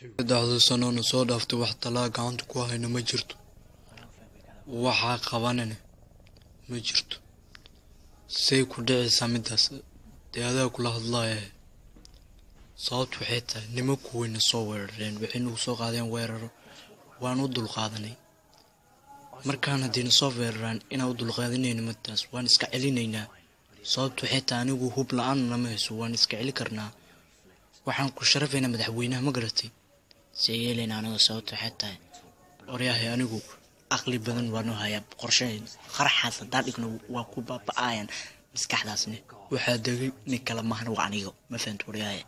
Dacdo sanoona soo dhaaftay wax talaa gacanta ku hayna ma jirto. Waxa qabanane ma jirto. Say ku dhicaysaa midaas adaa kula hadlaaya. Sababtu waxay tahay nimanku wayna soo weerareen waxay nagu soo qaadeen weeraro waan u dul qaadanay. Markaan hadii soo weeraraan inaan u dul qaadanayno midaas waan iska celinaynaa. Sababtu waxay tahay anigu hub la'aan nama hayso waan iska celi karnaa. waxaan ku sharafeynaa madaxweynaha ma garatay سيلين أنا صوت حتى oryahay anigu aqli badan waanu hayaa qorsheyn qaraxa sadaqna waa ku baaba'ayaan maskaxdaasna waxa dagay nin kala mahna waa aniga ma fahanto oryahay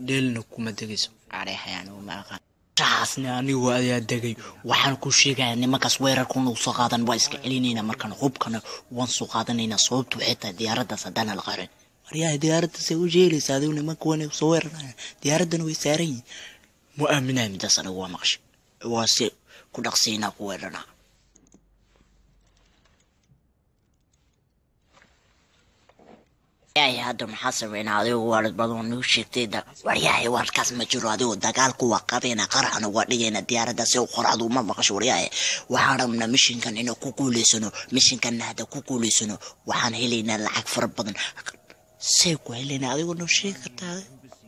dheelna kuma dagayso areexayaan ma aqaan taasna anigu ayaa dagay waxaan ku sheegayaa nimankaas weerarku noo soo qaadan waa iska celinayna markaan hubkana waan soo qaadanayna sababtu xitaa diyaaradda sadana la qarin oryahay diyaaradda say u jeelaysaa aduu nimanku wana soo weerarayaan diyaaraddan way saaran yihiin mu'aamina midaas anigu waa maqshay waa si ku dhaqsiina ku weerarna يا هذا محاسبين عليه وارد بدون نوشتيدا ورياي واركاس مجرو هذا دغالكو وقرينا قرحنا ودينا ديارada si u qorado ma maqasho wariyay waxaanna mishinkan inuu ku guuleysano mishinkan hada ku guuleysano waxaan heleynaa lacag far badan si ku heleynaa adigu noo sheeg kartaa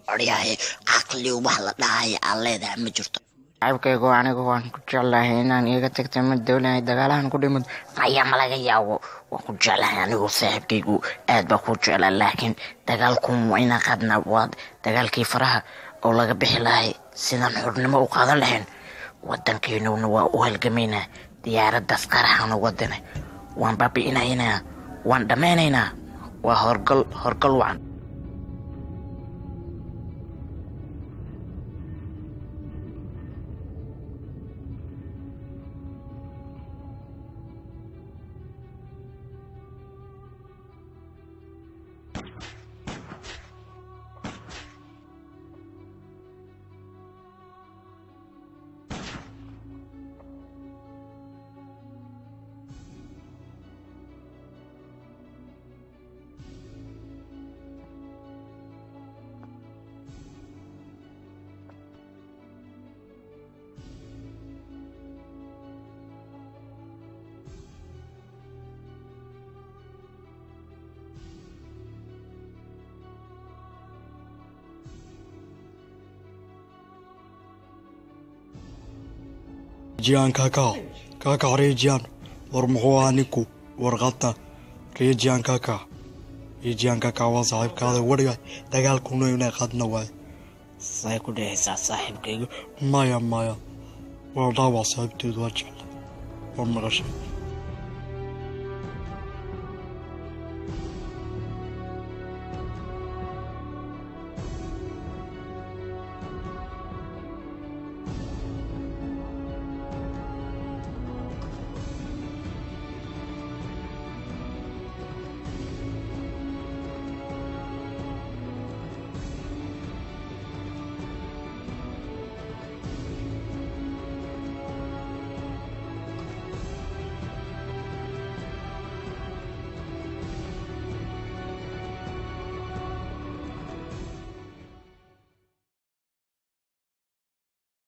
wariyay aqli wax la dhahay aleeda ma jirto aybkaygu anigu waan ku jeclahay inaan iga tagtay ma dawlahay dagaalahan ku dhimad ayaa malaga yaabo waan ku jeclahay anigu saaxiibkaygu aad baa ku jeclaa laakiin dagaalku waa inaan qadnaa waad dagaalkii faraha oo laga bixi lahay sidaan xurnimo u qaadan lahayn wadankeennuna waa u halgamaynaa diyaaraddaas qaraxana wadana waan baabi'inaynaa waan dhammaynaynaa waa horgal wacan جيان كاكا ريجيان ورمحوها نيكو ورغطا ريجيان كاكا وصاحب كذا ورقة دقال كونو ينا قدنا واي سايكو ده صاحب كيغو مايا والله وصاحب تدوجل ورمغشي